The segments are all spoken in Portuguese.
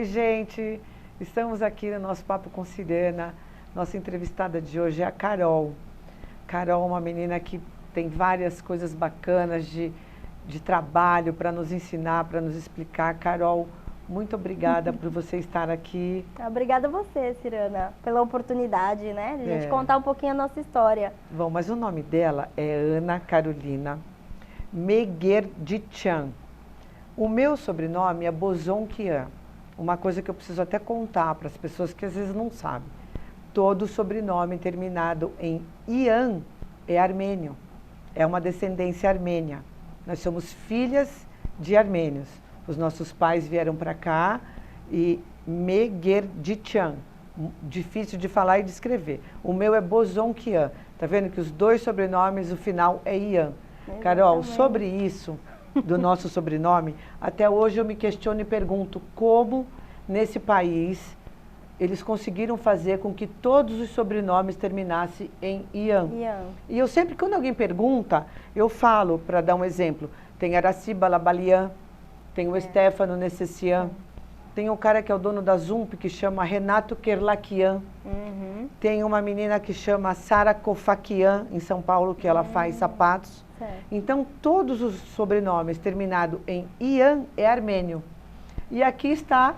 Oi, gente. Estamos aqui no nosso Papo com Cirana. Nossa entrevistada de hoje é a Carol. Carol é uma menina que tem várias coisas bacanas de trabalho para nos ensinar, para nos explicar. Carol, muito obrigada por você estar aqui. Obrigada a você, Cirana, pela oportunidade, né, de a gente contar um pouquinho a nossa história. Bom, mas o nome dela é Ana Carolina Megerditchan. O meu sobrenome é Bozonquian. Uma coisa que eu preciso até contar para as pessoas que às vezes não sabem. Todo sobrenome terminado em Ian é armênio. É uma descendência armênia. Nós somos filhas de armênios. Os nossos pais vieram para cá e Megerditchan. Difícil de falar e de escrever. O meu é Bozonquian. Tá vendo que os dois sobrenomes, o final é Ian. Carol, sobre isso, do nosso sobrenome, até hoje eu me questiono e pergunto como, nesse país, eles conseguiram fazer com que todos os sobrenomes terminassem em Ian. E eu sempre, quando alguém pergunta, eu falo, para dar um exemplo, tem Araci Balabalian, tem o Stefano Necessian, tem um cara que é o dono da Zump, que chama Renato Kerlakian, tem uma menina que chama Sara Kofakian, em São Paulo, que ela faz sapatos. Então, todos os sobrenomes terminados em Ian é armênio. E aqui está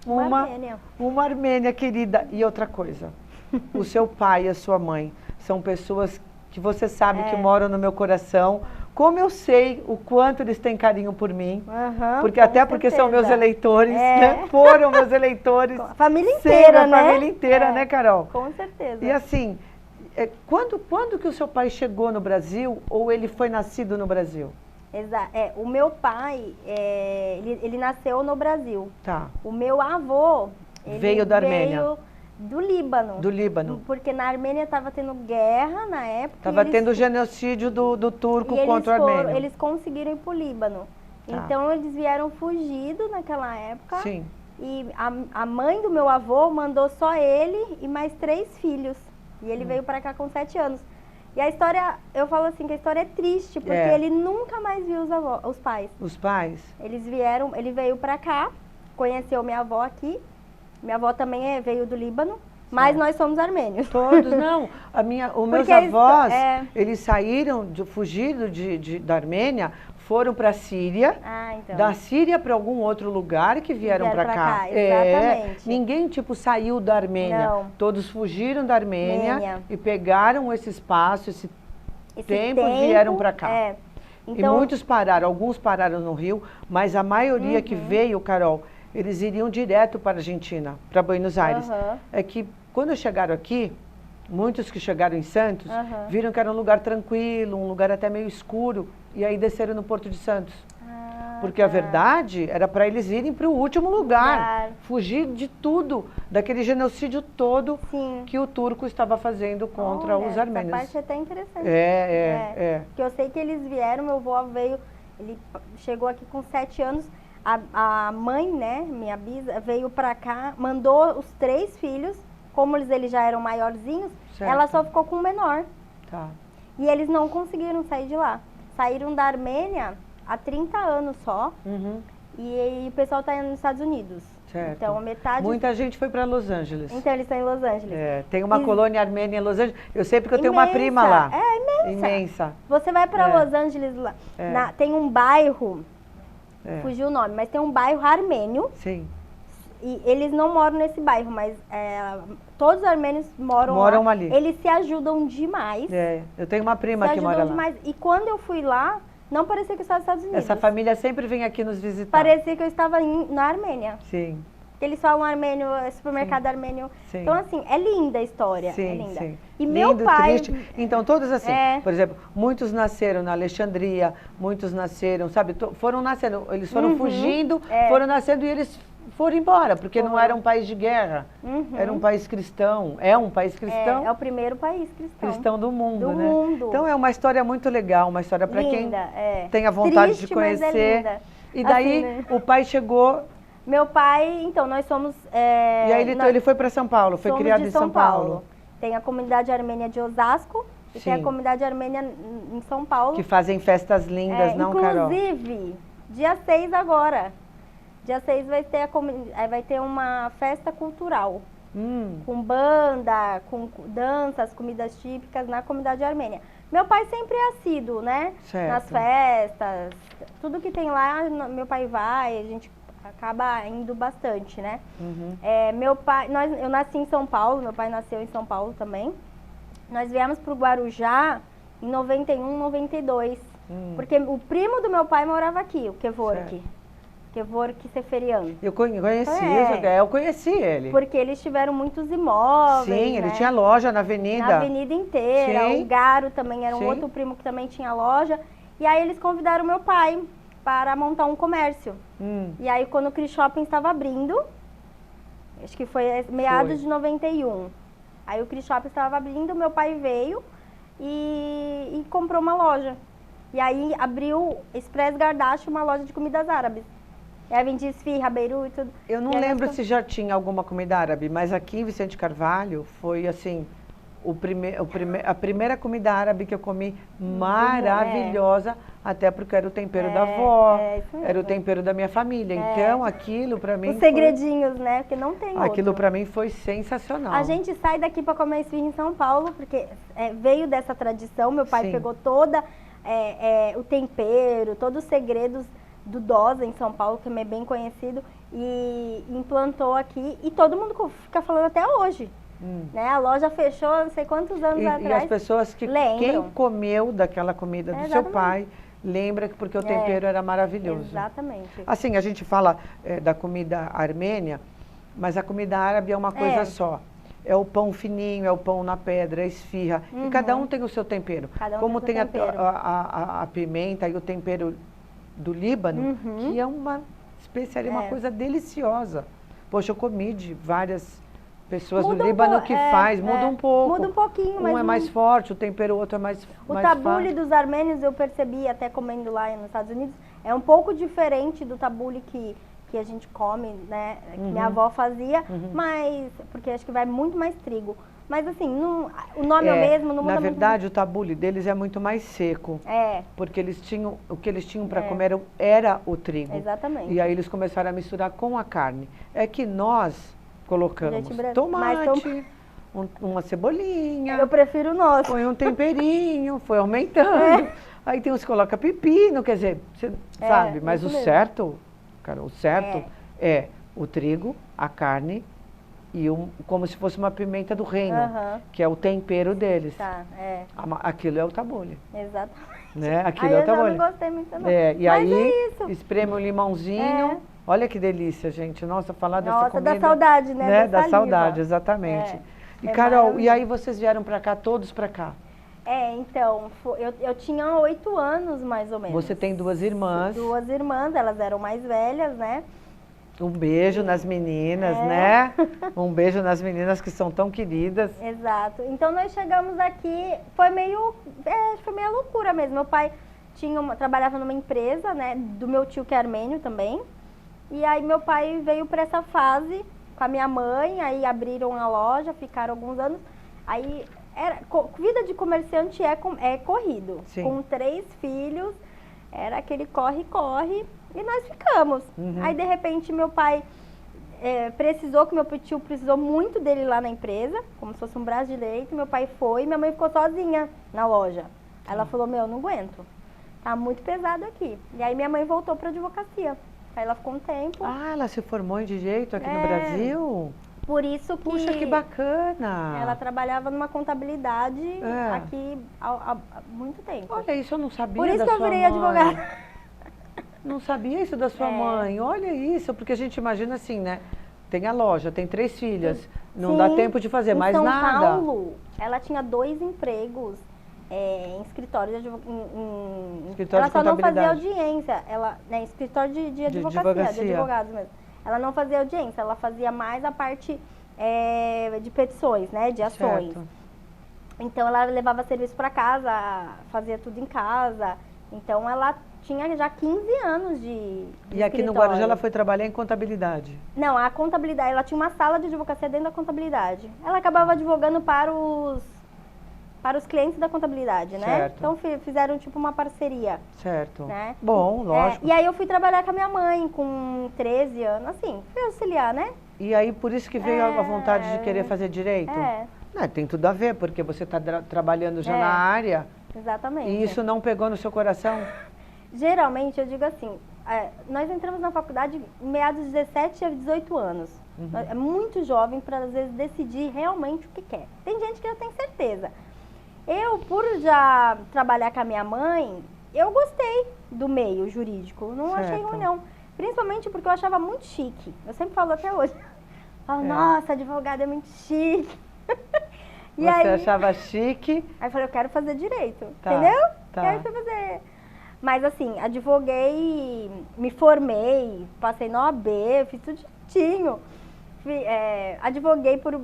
uma armênia querida. E outra coisa, o seu pai e a sua mãe são pessoas que você sabe que moram no meu coração. Como eu sei o quanto eles têm carinho por mim, porque até porque são meus eleitores, né? Foram meus eleitores. A família inteira, né? A família inteira, né, Carol? Com certeza. E assim, quando que o seu pai chegou no Brasil ou ele foi nascido no Brasil? Exato. O meu pai, ele nasceu no Brasil. Tá. O meu avô, ele veio da Armênia. Veio do Líbano. Do Líbano. Porque na Armênia estava tendo guerra na época. Estava tendo o genocídio do turco contra o armênio. Eles conseguiram ir para o Líbano. Tá. Então eles vieram fugido naquela época. Sim. E a mãe do meu avô mandou só ele e mais 3 filhos. E ele veio para cá com 7 anos. E a história, eu falo assim, que a história é triste, porque ele nunca mais viu os pais. Os pais? Ele veio para cá, conheceu minha avó aqui. Minha avó também veio do Líbano, mas nós somos armênios. Todos, não. Os meus avós, eles saíram, fugiram da Armênia, foram para a Síria, da Síria para algum outro lugar que vieram para cá. Exatamente. Ninguém, saiu da Armênia. Não. Todos fugiram da Armênia e pegaram esse espaço, esse tempo e vieram para cá. Então, e muitos pararam, alguns pararam no Rio, mas a maioria que veio, Carol, eles iriam direto para a Argentina, para Buenos Aires. É que quando chegaram aqui, muitos que chegaram em Santos, viram que era um lugar tranquilo, um lugar até meio escuro, e aí desceram no Porto de Santos. Porque a verdade era para eles irem para o último lugar, fugir de tudo, daquele genocídio todo que o turco estava fazendo contra os armênios. Essa parte é até interessante. Porque eu sei que eles vieram, meu avô ele chegou aqui com 7 anos, a mãe, né, minha bisa, veio para cá, mandou os 3 filhos, como eles já eram maiorzinhos, ela só ficou com o menor. Tá. E eles não conseguiram sair de lá. Saíram da Armênia há 30 anos só, e o pessoal está nos Estados Unidos. Certo. Então, muita gente foi para Los Angeles. Então, eles estão em Los Angeles. Tem uma colônia armênia em Los Angeles. Eu sei porque eu tenho uma prima lá. Imensa. Você vai para Los Angeles, tem um bairro, fugiu o nome, mas tem um bairro armênio. Sim. E eles não moram nesse bairro, mas todos os armênios moram lá. Ali. Eles se ajudam demais. Eu tenho uma prima que mora lá. Demais. E quando eu fui lá, não parecia que eu estava nos Estados Unidos. Essa família sempre vem aqui nos visitar. Parecia que eu estava na Armênia. Sim. Eles falam armênio, supermercado armênio. Sim. Então, assim, é linda a história. Sim, é linda. Sim. E meu pai... Triste. Então, todos assim, por exemplo, muitos nasceram na Alexandria, muitos nasceram, sabe, foram nascendo, eles foram fugindo, foram nascendo e eles foram embora, porque não era um país de guerra, era um país cristão, é um país cristão. É o primeiro país cristão. Cristão do mundo, né? Então é uma história muito legal, uma história para quem tem a vontade de conhecer. Mas é linda. E daí assim, né? O pai chegou... Meu pai, então, nós somos... E aí ele foi para São Paulo, foi criado em São Paulo. Tem a comunidade armênia de Osasco e tem a comunidade armênia em São Paulo. Que fazem festas lindas, não, Carol? Inclusive, dia 6 agora. Dia 6 vai ter uma festa cultural. Com banda, com danças, comidas típicas na comunidade armênia. Meu pai sempre é assíduo, né? Certo. Nas festas, tudo que tem lá, meu pai vai, a gente acaba indo bastante, né? Meu pai, eu nasci em São Paulo, meu pai nasceu em São Paulo também. Nós viemos para o Guarujá em 91, 92, porque o primo do meu pai morava aqui, o Kevork. Kevork Seferian. Eu conheci ele. Porque eles tiveram muitos imóveis. Sim, ele né? tinha loja na avenida. Na avenida inteira. Sim. O Garo também era um Sim. outro primo que também tinha loja. E aí eles convidaram meu pai para montar um comércio. E aí quando o Cris Shopping estava abrindo, acho que foi meados de 91. Aí o Cris Shopping estava abrindo, meu pai veio e comprou uma loja. E aí abriu Express Gardache, uma loja de comidas árabes. E aí vendia esfirra, beirute e tudo. Eu não lembro se já tinha alguma comida árabe, mas aqui em Vicente Carvalho foi assim, a primeira comida árabe que eu comi maravilhosa, até porque era o tempero da avó, era o tempero da minha família. Então aquilo pra mim os segredinhos, né? Porque não tem aquilo outro. pra mim foi sensacional. A gente sai daqui pra comer esfirra em São Paulo, porque veio dessa tradição, meu pai pegou toda o tempero, todos os segredos do Dosa em São Paulo, que é bem conhecido, e implantou aqui, e todo mundo fica falando até hoje. Né? A loja fechou não sei quantos anos atrás. E as pessoas que quem comeu daquela comida do seu pai, lembra que porque o tempero era maravilhoso. Exatamente. Assim, a gente fala da comida armênia, mas a comida árabe é uma coisa só. É o pão fininho, é o pão na pedra, é a esfirra. E cada um tem o seu tempero. Como tem a pimenta e o tempero do Líbano, que é uma especiaria, uma coisa deliciosa. Poxa, eu comi de várias pessoas do Líbano que muda um pouco. Muda um pouquinho, mas um é mais forte, o tempero, o outro é mais o tabule dos armênios, eu percebi até comendo lá nos Estados Unidos, é um pouco diferente do tabule que a gente come, né, que minha avó fazia, mas, porque acho que vai muito mais trigo. Mas assim, o nome é o mesmo, não muda muito. Na verdade, o tabule deles é muito mais seco. Porque o que eles tinham para comer era o trigo. Exatamente. E aí eles começaram a misturar com a carne. É que nós colocamos tomate, uma cebolinha. Eu prefiro o nosso. Põe um temperinho, foi aumentando. Aí tem uns que colocam pepino, quer dizer, você sabe, mas o certo, cara, o certo é o trigo, a carne e como se fosse uma pimenta do reino, que é o tempero deles. Aquilo é o tabule. Exatamente. Né? Aquilo é o tabule. Eu não gostei muito não. E aí, espreme um limãozinho. Olha que delícia, gente. Nossa, falar dessa comida. Dá saudade, né? Da saudade, exatamente. E Carol, e aí vocês vieram pra cá, todos pra cá? Então, eu tinha 8 anos, mais ou menos. Você tem 2 irmãs. 2 irmãs, elas eram mais velhas, né? Um beijo nas meninas, né? Um beijo nas meninas que são tão queridas. Exato. Então nós chegamos aqui, foi meio loucura mesmo. Meu pai trabalhava numa empresa, né? Do meu tio que é armênio também. E aí meu pai veio para essa fase com a minha mãe, aí abriram a loja, ficaram alguns anos. Aí vida de comerciante é corrido. Sim. Com 3 filhos, era aquele corre-corre. E nós ficamos. Aí, de repente, meu pai que meu tio precisou muito dele lá na empresa, como se fosse um braço direito. Meu pai foi e minha mãe ficou sozinha na loja. Aí ela falou, não aguento. Tá muito pesado aqui. E aí minha mãe voltou pra advocacia. Aí ela ficou um tempo. Ah, ela se formou em direito aqui no Brasil? Por isso que... Puxa, que bacana! Ela trabalhava numa contabilidade aqui há muito tempo. Olha, isso eu não sabia. Por isso que eu virei advogada. Não sabia isso da sua mãe. Olha isso, porque a gente imagina assim, né? Tem a loja, tem 3 filhas, não dá tempo de fazer mais nada. Em São Paulo, ela tinha 2 empregos em escritório de escritório ela só não fazia audiência, escritório de advocacia, de advogados mesmo. Ela não fazia audiência, ela fazia mais a parte de petições, né? De ações. Certo. Então ela levava serviço para casa, fazia tudo em casa. Então ela tinha já 15 anos de E aqui no Guarujá ela foi trabalhar em contabilidade? Não, a contabilidade, ela tinha uma sala de advocacia dentro da contabilidade. Ela acabava advogando para para os clientes da contabilidade, né? Certo. Então fizeram tipo uma parceria. Certo. Né? Bom, lógico. E aí eu fui trabalhar com a minha mãe com 13 anos, assim, fui auxiliar, né? E aí por isso que veio a vontade de querer fazer direito? Tem tudo a ver, porque você está trabalhando já na área. Exatamente. E isso não pegou no seu coração? Geralmente, eu digo assim, nós entramos na faculdade em meados de 17 a 18 anos. É muito jovem para, às vezes, decidir realmente o que quer. Tem gente que já tem certeza. Eu, por já trabalhar com a minha mãe, eu gostei do meio jurídico. Não achei ruim, não. Principalmente porque eu achava muito chique. Eu sempre falo até hoje. Falo, nossa, advogado é muito chique. Você achava chique? Aí eu falei, eu quero fazer direito, entendeu? Tá. Quero fazer. Mas assim, advoguei, me formei, passei na OAB, fiz tudo direitinho. Advoguei por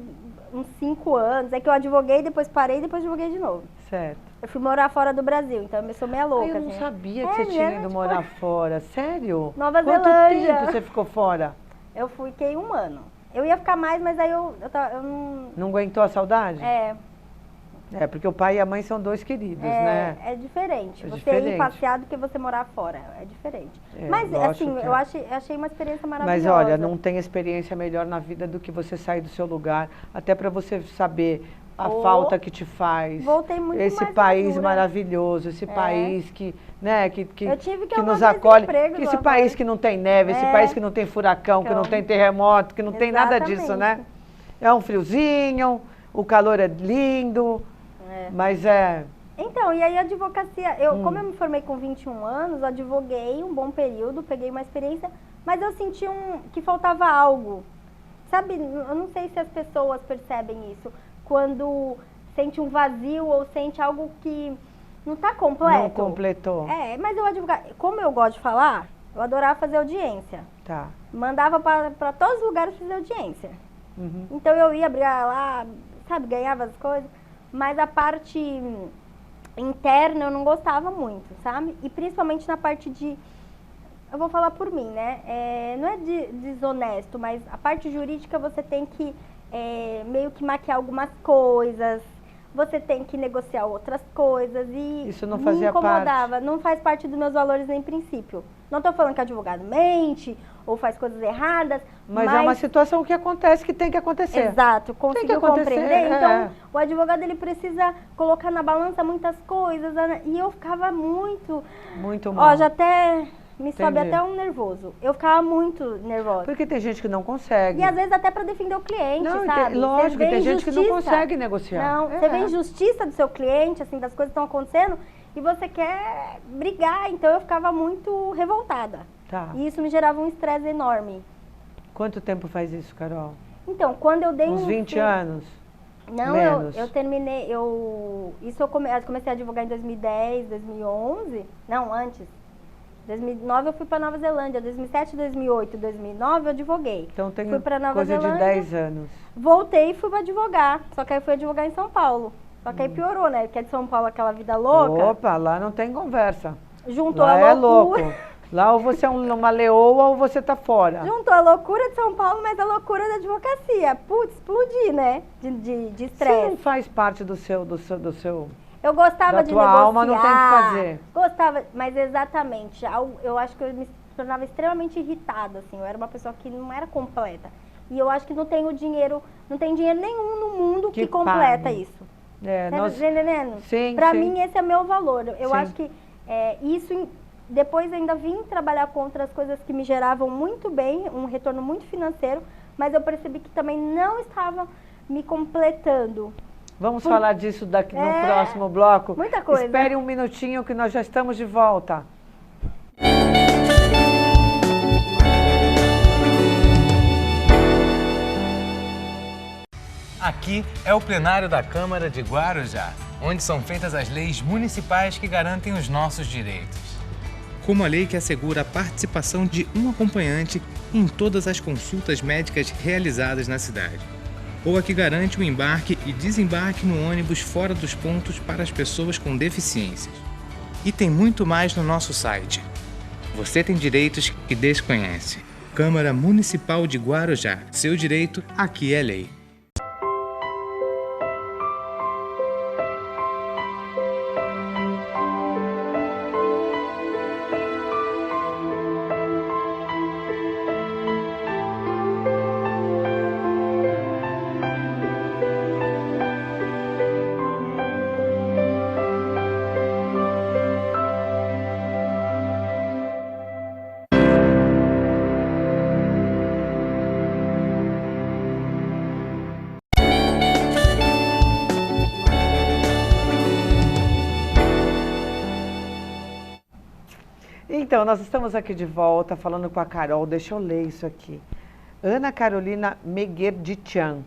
uns 5 anos. É que eu advoguei, depois parei, depois advoguei de novo. Certo. Eu fui morar fora do Brasil, então eu sou meia louca. Eu não assim. sabia que você tinha ido morar fora. Sério? Nova Quanto Zelândia. tempo você ficou fora? Eu fiquei 1 ano. Eu ia ficar mais, mas aí eu não... Não aguentou a saudade? Porque o pai e a mãe são 2 queridos, né? É diferente. Você diferente. ir passear do que você morar fora. É diferente. Mas, assim, eu achei uma experiência maravilhosa. Mas, olha, não tem experiência melhor na vida do que você sair do seu lugar. Até para você saber a falta que te faz. Voltei muito esse mais país madura. Maravilhoso, esse país que, né, que eu tive que nos acolhe. Emprego, Esse país que não tem neve, esse país que não tem furacão, que não tem terremoto, que não tem nada disso, né? É um friozinho, o calor é lindo, mas Então, e aí a advocacia, como eu me formei com 21 anos, advoguei um bom período, peguei uma experiência, mas eu senti que faltava algo. Sabe, eu não sei se as pessoas percebem isso, quando sente um vazio ou sente algo que não está completo. Não completou. Mas eu advogava, como eu gosto de falar, eu adorava fazer audiência. Tá. Mandava para todos os lugares fazer audiência. Então eu ia brigar lá, sabe, ganhava as coisas, mas a parte interna eu não gostava muito, sabe? E principalmente na parte eu vou falar por mim, né? Não é desonesto, mas a parte jurídica você tem que meio que maquiar algumas coisas, você tem que negociar outras coisas e isso não fazia me incomodava, parte. Não faz parte dos meus valores nem princípio. Não estou falando que advogado mente ou faz coisas erradas, mas é uma situação que acontece, que tem que acontecer. Exato, conseguiu compreender? Então, o advogado ele precisa colocar na balança muitas coisas, e eu ficava muito mal. Já até me sobe até um nervoso. Eu ficava muito nervosa. Porque tem gente que não consegue. E às vezes até para defender o cliente, sabe? Lógico, tem gente que não consegue negociar. Não, você vê injustiça do seu cliente, assim, das coisas que estão acontecendo, e você quer brigar, então eu ficava muito revoltada. Tá. E isso me gerava um estresse enorme. Quanto tempo faz isso, Carol? Então, quando eu dei uns 20 anos? Não, menos. eu terminei, eu comecei a advogar em 2010, 2011, não, antes. 2009 eu fui para Nova Zelândia, 2007, 2008, 2009 eu advoguei. Então tem fui pra Nova coisa Zelândia, de 10 anos. Voltei e fui advogar, só que aí fui advogar em São Paulo. Só que aí piorou, né? Porque é de São Paulo aquela vida louca. Opa, lá não tem conversa. Juntou lá a loucura. É louco. Lá ou você é uma leoa ou você tá fora. Juntou a loucura de São Paulo, mas a loucura da advocacia. Putz, explodi, né? De estresse. Você não faz parte do seu eu gostava de negociar. Da tua alma não tem que fazer. Gostava, mas exatamente. Eu acho que eu me tornava extremamente irritada, assim. Eu era uma pessoa que não era completa. E eu acho que não tem dinheiro nenhum no mundo que completa isso. Tá entendendo? Sim, pra mim, esse é o meu valor. Eu sim. acho que isso... Depois ainda vim trabalhar com outras coisas que me geravam muito bem, um retorno muito financeiro, mas eu percebi que também não estava me completando. Vamos falar disso no próximo bloco? Muita coisa. Espere um minutinho que nós já estamos de volta. Aqui é o plenário da Câmara de Guarujá, onde são feitas as leis municipais que garantem os nossos direitos. Como a lei que assegura a participação de um acompanhante em todas as consultas médicas realizadas na cidade. Ou a que garante o embarque e desembarque no ônibus fora dos pontos para as pessoas com deficiências. E tem muito mais no nosso site. Você tem direitos que desconhece. Câmara Municipal de Guarujá. Seu direito, aqui é lei. Então, nós estamos aqui de volta falando com a Carol. Deixa eu ler isso aqui. Ana Carolina Meguerditian.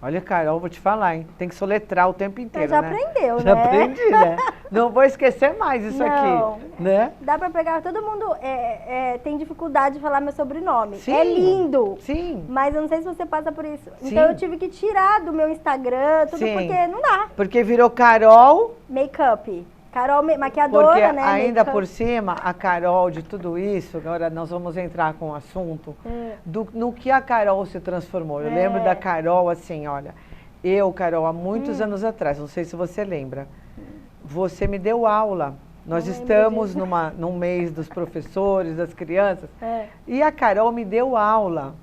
Olha, Carol, vou te falar, hein? Tem que soletrar o tempo inteiro, já né? aprendeu, Já né? aprendi, né? Não vou esquecer mais isso Não. aqui, né? Dá pra pegar, todo mundo tem dificuldade de falar meu sobrenome. Sim. É lindo. Sim. Mas eu não sei se você passa por isso. Sim. Então eu tive que tirar do meu Instagram, tudo Sim. porque não dá. Porque virou Carol, Make-up. Carol, maquiadora, porque né? ainda make-up. por cima, a Carol de tudo isso, agora nós vamos entrar com o assunto, no que a Carol se transformou. Eu lembro da Carol assim, olha, Carol, há muitos anos atrás, não sei se você lembra, você me deu aula. Nós estamos num mês dos professores, das crianças, e a Carol me deu aula,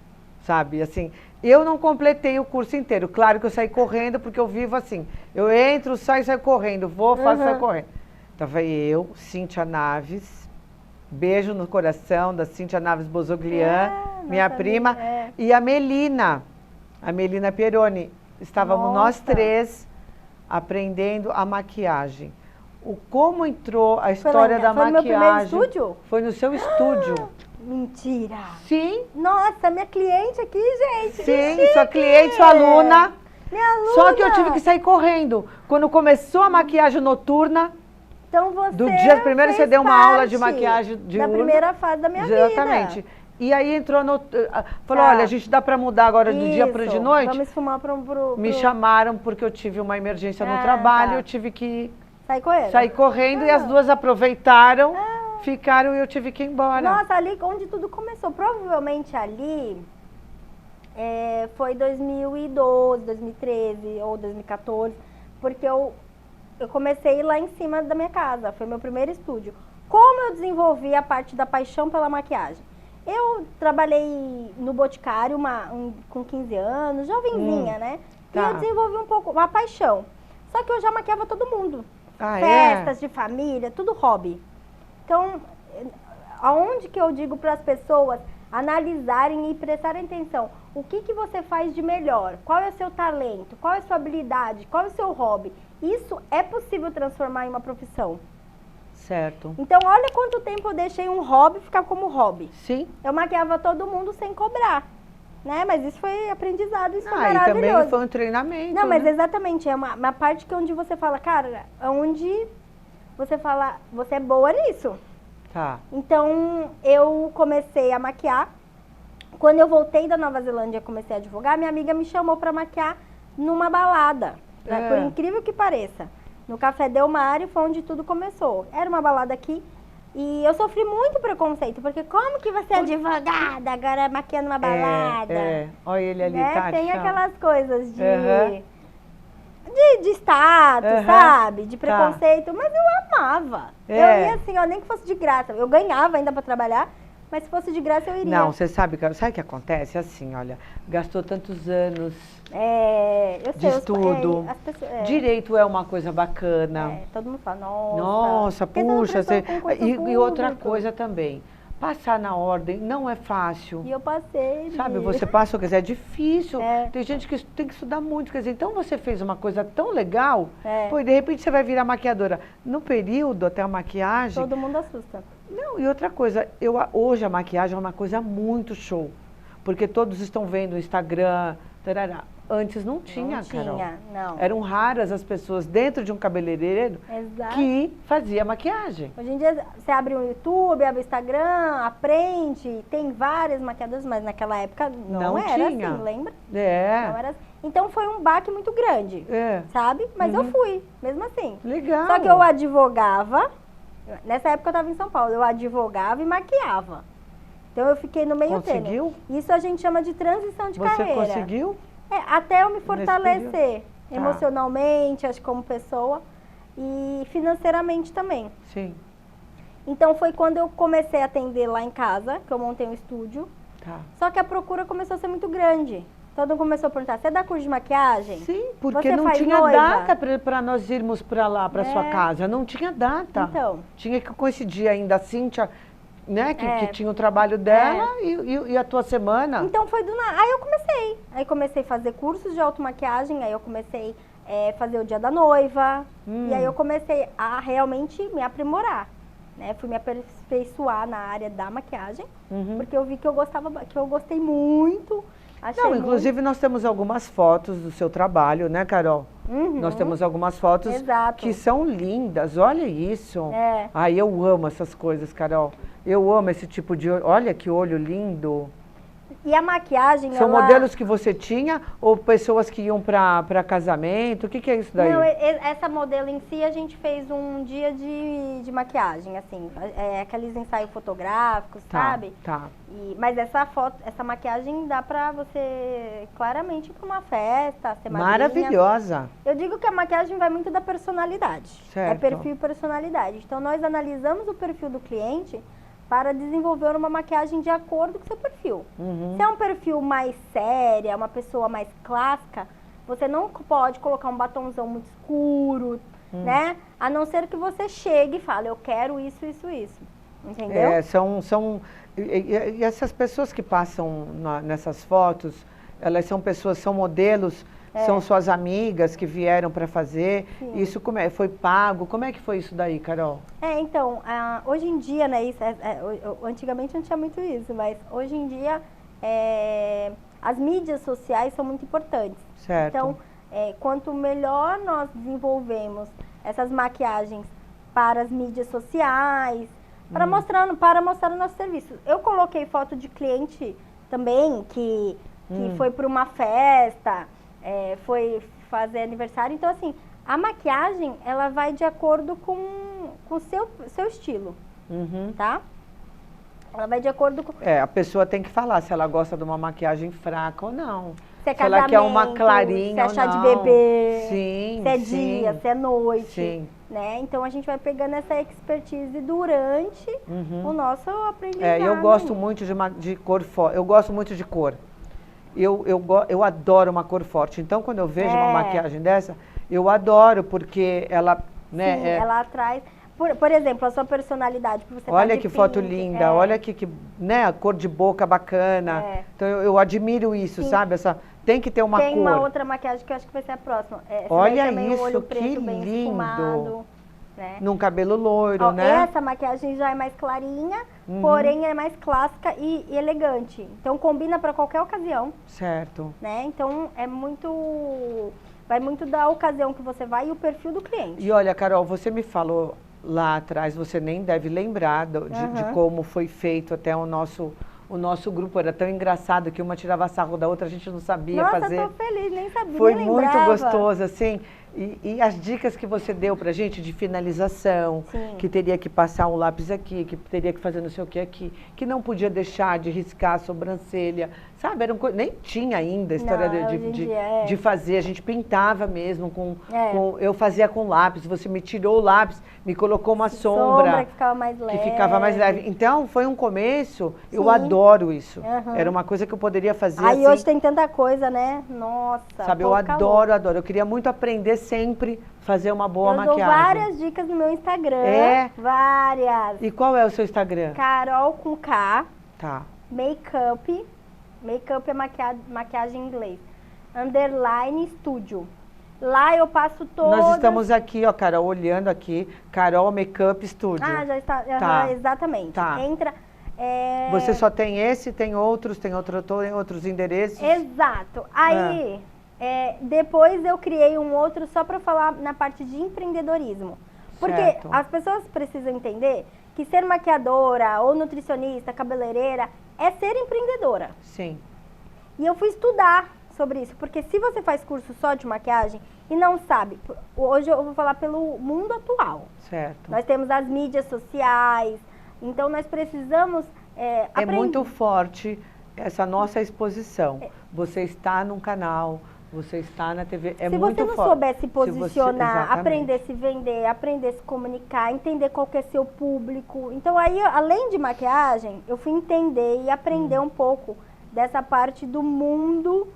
sabe, assim, eu não completei o curso inteiro, claro que eu saí correndo, porque eu vivo assim, eu entro, saio correndo, vou, faço, saio correndo. Então foi eu, Cíntia Naves, beijo no coração da Cíntia Naves Bozoglian, minha prima, e a Melina Pieroni. Estávamos nós três aprendendo a maquiagem. Como entrou a história da maquiagem. Foi no meu primeiro estúdio? Foi no seu estúdio. Mentira! Sim. Nossa, minha cliente aqui, gente! Sim, sua cliente, sua aluna. Minha aluna! Só que eu tive que sair correndo. Quando começou a maquiagem noturna, então você do dia primeiro você deu uma aula de maquiagem de na primeira fase da minha vida. Exatamente. E aí entrou falou, olha, a gente dá para mudar agora do dia para de noite? Vamos esfumar Me chamaram porque eu tive uma emergência no trabalho, eu tive que sair correndo e as duas aproveitaram, ficaram e eu tive que ir embora. Nossa, ali onde tudo começou, provavelmente ali foi 2012, 2013 ou 2014, porque eu comecei lá em cima da minha casa, foi meu primeiro estúdio. Como eu desenvolvi a parte da paixão pela maquiagem? Eu trabalhei no Boticário com 15 anos, jovenzinha, né? E eu desenvolvi um pouco uma paixão. Só que eu já maquiava todo mundo. Festas de família, tudo hobby. Então, aonde que eu digo para as pessoas analisarem e prestarem atenção? O que você faz de melhor? Qual é o seu talento? Qual é a sua habilidade? Qual é o seu hobby? Isso é possível transformar em uma profissão. Certo. Então, olha quanto tempo eu deixei um hobby ficar como hobby. Sim. Eu maquiava todo mundo sem cobrar, né? Mas isso foi aprendizado, isso foi maravilhoso. E também foi um treinamento, não, mas exatamente, é uma parte que onde você fala, cara, onde você fala, você é boa nisso. Tá. Então, eu comecei a maquiar. Quando eu voltei da Nova Zelândia, comecei a advogar, minha amiga me chamou para maquiar numa balada, né? Por incrível que pareça. No Café Del Mar, foi onde tudo começou. Era uma balada aqui e eu sofri muito preconceito, porque como que você é advogada agora maquiando uma balada? Olha ele ali, né? tá? Tem aquelas coisas de status, sabe? De preconceito, mas eu amava. Eu ia assim, ó, nem que fosse de graça. Eu ganhava ainda para trabalhar, mas se fosse de graça eu iria. Não, você sabe o que acontece? Assim, olha, gastou tantos anos eu sei, de estudo. Direito é uma coisa bacana. Todo mundo fala, nossa, puxa. E outra coisa também, passar na ordem não é fácil. E eu passei. Sabe, você passou, quer dizer, é difícil. Tem gente que tem que estudar muito, quer dizer, então você fez uma coisa tão legal, pô, e de repente você vai virar maquiadora. No período, até a maquiagem... Todo mundo assusta. Não, e outra coisa, hoje a maquiagem é uma coisa muito show, porque todos estão vendo o Instagram, tarará. Antes não tinha, Carol. Não. Eram raras as pessoas dentro de um cabeleireiro que fazia maquiagem. Hoje em dia, você abre o YouTube, abre o Instagram, aprende, tem várias maquiadoras, mas naquela época não era tinha. assim, lembra? Não era assim. Então foi um baque muito grande, sabe? Mas eu fui, mesmo assim. Legal. Só que eu advogava, nessa época eu estava em São Paulo, eu advogava e maquiava. Então eu fiquei no meio termo. Conseguiu? Isso a gente chama de transição de carreira. Você conseguiu? Até eu me fortalecer emocionalmente, acho como pessoa, e financeiramente também. Sim. Então foi quando eu comecei a atender lá em casa, que eu montei um estúdio. Só que a procura começou a ser muito grande. Todo mundo começou a perguntar, você dá curso de maquiagem? Sim, porque não tinha data para nós irmos para lá, para sua casa. Não tinha data. Então. Tinha que coincidir ainda a Cíntia, né, que tinha o trabalho dela e a tua semana. Então foi do nada. Aí comecei a fazer cursos de automaquiagem, aí eu comecei a fazer o dia da noiva, e aí eu comecei a realmente me aprimorar. né? Fui me aperfeiçoar na área da maquiagem, porque eu vi que eu gostei muito. Não, inclusive nós temos algumas fotos do seu trabalho, né, Carol? Nós temos algumas fotos que são lindas, olha isso. Ai, eu amo essas coisas, Carol. Eu amo esse tipo de olho. Olha que olho lindo. E a maquiagem, são modelos que você tinha ou pessoas que iam para casamento? O que é isso daí? Não, essa modelo em si a gente fez um dia de maquiagem, assim, aqueles ensaios fotográficos, sabe? Tá. Mas essa maquiagem dá pra você claramente ir pra uma festa, ser madrinha. Maravilhosa. Eu digo que a maquiagem vai muito da personalidade. Certo. É perfil e personalidade. Então nós analisamos o perfil do cliente para desenvolver uma maquiagem de acordo com o seu perfil. Se é um perfil mais séria, uma pessoa mais clássica, você não pode colocar um batomzão muito escuro, né? A não ser que você chegue e fale, eu quero isso, isso, isso. Entendeu? E essas pessoas que passam nessas fotos, elas são pessoas, são modelos, são suas amigas que vieram para fazer. Sim. Isso foi pago? Como é que foi isso daí, Carol? Então, hoje em dia, né, antigamente não tinha muito isso, mas hoje em dia as mídias sociais são muito importantes. Certo. Então, quanto melhor nós desenvolvemos essas maquiagens para as mídias sociais, para mostrar o nosso serviço. Eu coloquei foto de cliente também que foi para uma festa, foi fazer aniversário. Então, assim, a maquiagem, ela vai de acordo com o seu estilo, tá? Ela vai de acordo com... a pessoa tem que falar se ela gosta de uma maquiagem fraca ou não. Se é se ela quer uma clarinha ou não. Se é chá de bebê, sim, se é dia, se é noite. Sim. Né? Então a gente vai pegando essa expertise durante o nosso aprendizado. Eu gosto muito de cor forte. Eu gosto muito de cor. Eu adoro uma cor forte. Então, quando eu vejo uma maquiagem dessa, eu adoro, porque ela... Né, sim, ela atrai... Por exemplo, a sua personalidade. Você olha tá que pink, foto linda, olha que né, a cor de boca bacana. Então, eu admiro isso, sim. Sabe? Tem que ter uma cor. Tem uma outra maquiagem que eu acho que vai ser a próxima. Olha isso, olho preto, que bem lindo. Esfumado, né? Num cabelo loiro, né? Essa maquiagem já é mais clarinha, porém é mais clássica e elegante. Então combina para qualquer ocasião. Certo. Né? Então vai muito da ocasião que você vai e o perfil do cliente. E olha, Carol, você me falou lá atrás, você nem deve lembrar de como foi feito até o nosso grupo. Era tão engraçado que uma tirava sarro da outra, a gente não sabia fazer. Nossa, eu tô feliz, nem sabia, foi nem muito lembrava. gostoso, assim. E as dicas que você deu pra gente de finalização, sim. Que teria que passar um lápis aqui, que teria que fazer não sei o que aqui, que não podia deixar de riscar a sobrancelha, sabe? Nem tinha ainda a história de fazer, a gente pintava mesmo, eu fazia com lápis, você me tirou o lápis, me colocou uma sombra que ficava mais leve. Que ficava mais leve. Então, foi um começo, sim. Eu adoro isso. Era uma coisa que eu poderia fazer aí assim. Hoje tem tanta coisa, né? Nossa. Sabe, eu adoro. Eu queria muito aprender sempre fazer uma boa maquiagem. Eu dou várias dicas no meu Instagram. Várias. E qual é o seu Instagram? Carol com K. Tá. Makeup. Makeup é maquiagem em inglês. _ Studio. Lá eu passo todas... Nós estamos aqui, ó, Carol, olhando aqui. Carol Makeup Studio. Já está. Tá. Exatamente. Tá. Entra... Você só tem esse, tem outros endereços? Exato. Aí... depois eu criei um outro só para falar na parte de empreendedorismo. Porque certo. As pessoas precisam entender que ser maquiadora ou nutricionista, cabeleireira, é ser empreendedora. Sim. E eu fui estudar sobre isso, porque se você faz curso só de maquiagem e não sabe, hoje eu vou falar pelo mundo atual. Certo. Nós temos as mídias sociais, então nós precisamos aprender. É muito forte essa nossa exposição. Você está num canal... Você está na TV, se muito você não forte. souber se posicionar, você, aprender a se vender, aprender a se comunicar, entender qual que é seu público. Então aí, além de maquiagem, eu fui entender e aprender um pouco dessa parte do mundo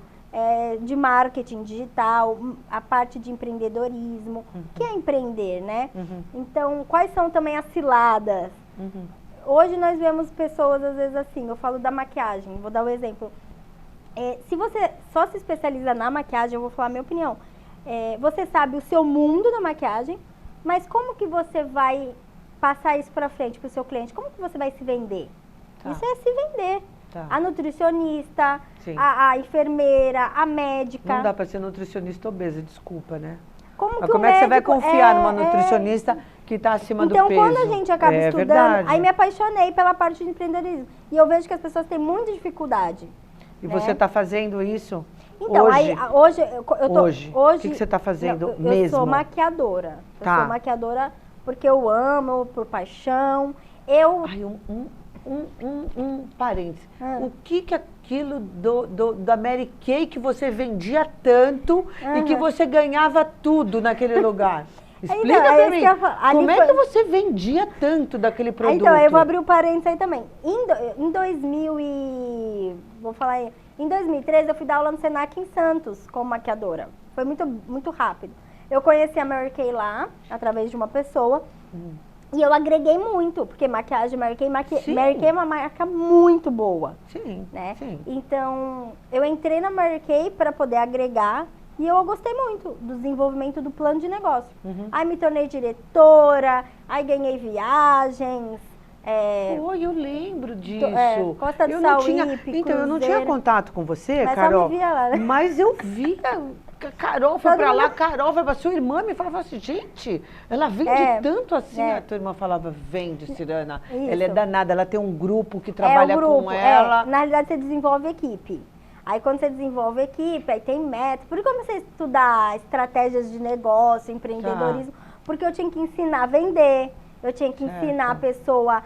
de marketing digital, a parte de empreendedorismo, que é empreender, né? Então, quais são também as ciladas? Hoje nós vemos pessoas, às vezes assim, eu falo da maquiagem, vou dar um exemplo. Se você só se especializa na maquiagem, eu vou falar a minha opinião, você sabe o seu mundo da maquiagem, mas como que você vai passar isso para frente para o seu cliente, como que você vai se vender? Tá. Isso é se vender. Tá. A nutricionista, Sim. a enfermeira, a médica. Não dá para ser nutricionista obesa, desculpa, né? Como Mas que como o é que você vai médico confiar numa nutricionista que está acima do peso? Então, quando a gente acaba estudando, verdade. aí me apaixonei pela parte de empreendedorismo. E eu vejo que as pessoas têm muita dificuldade. E né? você está fazendo isso então, hoje? Aí, hoje, eu tô, Hoje? O que você está fazendo eu mesmo? sou maquiadora. Tá. Eu sou maquiadora porque eu amo, por paixão. Eu... Ai, um parênteses. Ah. O que aquilo da Mary Kay que você vendia tanto e que você ganhava tudo naquele lugar? Explica Então, pra mim. Como é que foi... você vendia tanto daquele produto? Então, eu vou abrir um parênteses aí também. Em 2013, eu fui dar aula no Senac em Santos como maquiadora. Foi muito, muito rápido. Eu conheci a Mary Kay lá, através de uma pessoa. E eu agreguei muito, porque maquiagem Mary Kay, Mary Kay é uma marca muito boa. Sim, né? sim. Então, eu entrei na Mary Kay para poder agregar e eu gostei muito do desenvolvimento do plano de negócio. Aí me tornei diretora, aí ganhei viagens. Oi, eu lembro disso. Costa do eu não Sauípe, tinha, então, eu não tinha Cruzeiro. contato com você, Mas Carol. só me via lá, né? Mas eu via. Carol foi Todo pra lá, mundo- Carol foi pra sua irmã me falava assim, gente, ela vende tanto assim. A tua irmã falava, vende, Cirana. Ela é Isso. danada, ela tem um grupo que trabalha o grupo, com ela. Na realidade, você desenvolve equipe. Aí, quando você desenvolve equipe, aí tem meta. Por isso que eu comecei a estudar estratégias de negócio, empreendedorismo, porque eu tinha que ensinar a vender, eu tinha que ensinar a pessoa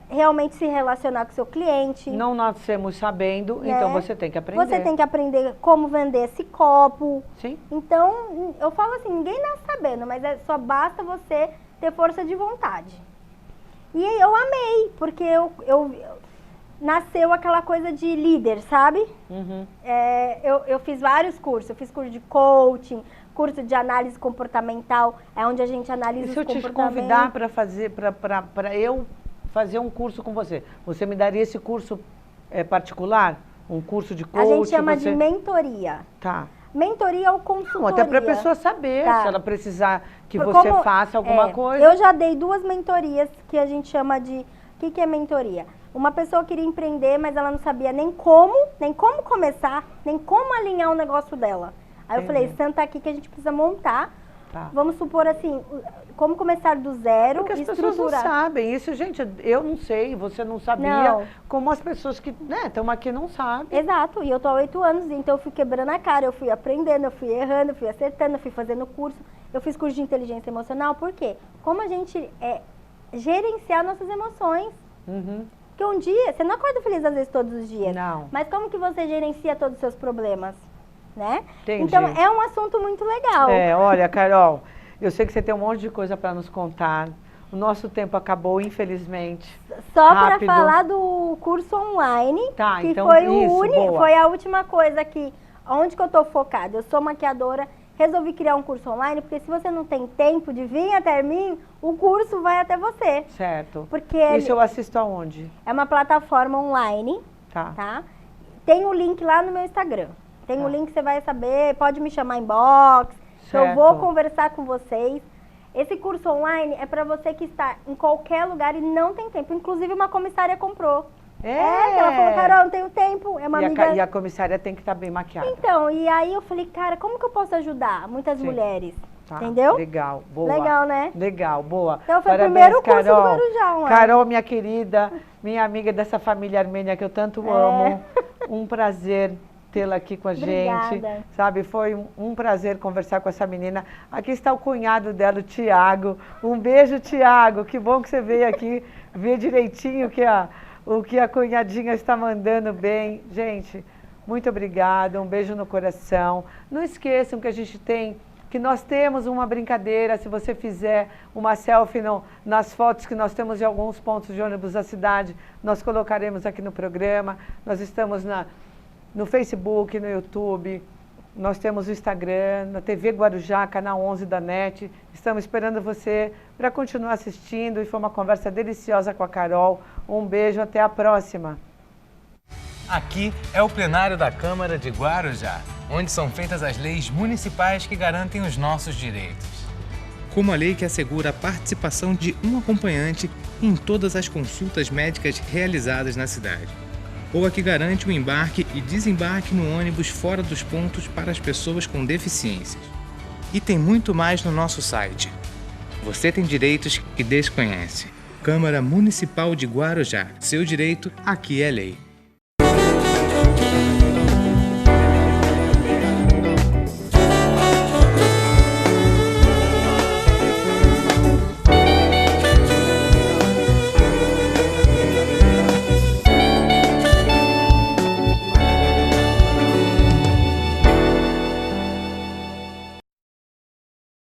realmente se relacionar com o seu cliente. Não nascemos sabendo, né? então você tem que aprender. Você tem que aprender como vender esse copo. Sim. Então, eu falo assim, ninguém nasce sabendo, mas só basta você ter força de vontade. E eu amei, porque nasceu aquela coisa de líder, sabe? Eu fiz vários cursos. Eu fiz curso de coaching, curso de análise comportamental, é onde a gente analisa E os se eu te comportamentos. convidar para eu fazer um curso com você, você me daria esse curso particular? Um curso de coaching? A gente chama de mentoria. Tá. Mentoria ou consultoria. Não, até para a pessoa saber, Tá. se ela precisar que Por você como- faça alguma coisa. Eu já dei 2 mentorias que a gente chama de... O que é mentoria? Uma pessoa queria empreender, mas ela não sabia nem como começar, nem como alinhar o negócio dela. Aí eu falei, senta aqui que a gente precisa montar. Tá. Vamos supor assim, como começar do zero Porque as e pessoas não estruturar. sabem. Isso, gente, eu não sei, você não sabia. Não. Como as pessoas que estão aqui não sabem. Exato, e eu tô há 8 anos, então eu fui quebrando a cara, eu fui aprendendo, eu fui errando, eu fui acertando, eu fui fazendo curso. Eu fiz curso de inteligência emocional, por quê? Como a gente gerenciar nossas emoções. Porque um dia, você não acorda feliz às vezes todos os dias. Não. Mas como que você gerencia todos os seus problemas? Né? Entendi. Então é um assunto muito legal. Olha, Carol, eu sei que você tem um monte de coisa para nos contar. O nosso tempo acabou, infelizmente. Só para Rápido. falar do curso online, Tá, que então foi isso, boa. foi a última coisa que, onde que eu tô focada. Eu sou maquiadora, resolvi criar um curso online, porque se você não tem tempo de vir até mim, o curso vai até você. Certo. Porque Isso eu assisto aonde? é uma plataforma online, Tá. tá? Tem o link lá no meu Instagram. Tem o link que você vai saber, pode me chamar inbox, que eu vou Certo. conversar com vocês. Esse curso online é para você que está em qualquer lugar e não tem tempo. Inclusive, uma comissária comprou. Que ela falou, Carol, não tenho tempo. É uma amiga... E a comissária tem que estar bem maquiada. Então, e aí eu falei, cara, como que eu posso ajudar muitas mulheres? Tá, Entendeu? Legal, boa. Legal, né? Legal, boa. Então foi Parabéns, o primeiro curso Carol. do Guarujá online. Carol, minha querida, minha amiga dessa família armênia que eu tanto amo. Um prazer tê-la aqui com a gente. Obrigada. Sabe, foi um prazer conversar com essa menina. Aqui está o cunhado dela, o Tiago. Um beijo, Tiago. Que bom que você veio aqui ver direitinho o que a cunhadinha está mandando bem. Gente, muito obrigada. Um beijo no coração. Não esqueçam que nós temos uma brincadeira. Se você fizer uma selfie nas fotos que nós temos em alguns pontos de ônibus da cidade, nós colocaremos aqui no programa. Nós estamos no Facebook, no YouTube, nós temos o Instagram, na TV Guarujá, canal 11 da NET. Estamos esperando você para continuar assistindo e foi uma conversa deliciosa com a Carol. Um beijo, até a próxima. Aqui é o plenário da Câmara de Guarujá, onde são feitas as leis municipais que garantem os nossos direitos. como a lei que assegura a participação de um acompanhante em todas as consultas médicas realizadas na cidade, ou a que garante o embarque e desembarque no ônibus fora dos pontos para as pessoas com deficiências. E tem muito mais no nosso site. Você tem direitos que desconhece. Câmara Municipal de Guarujá. Seu direito aqui é lei.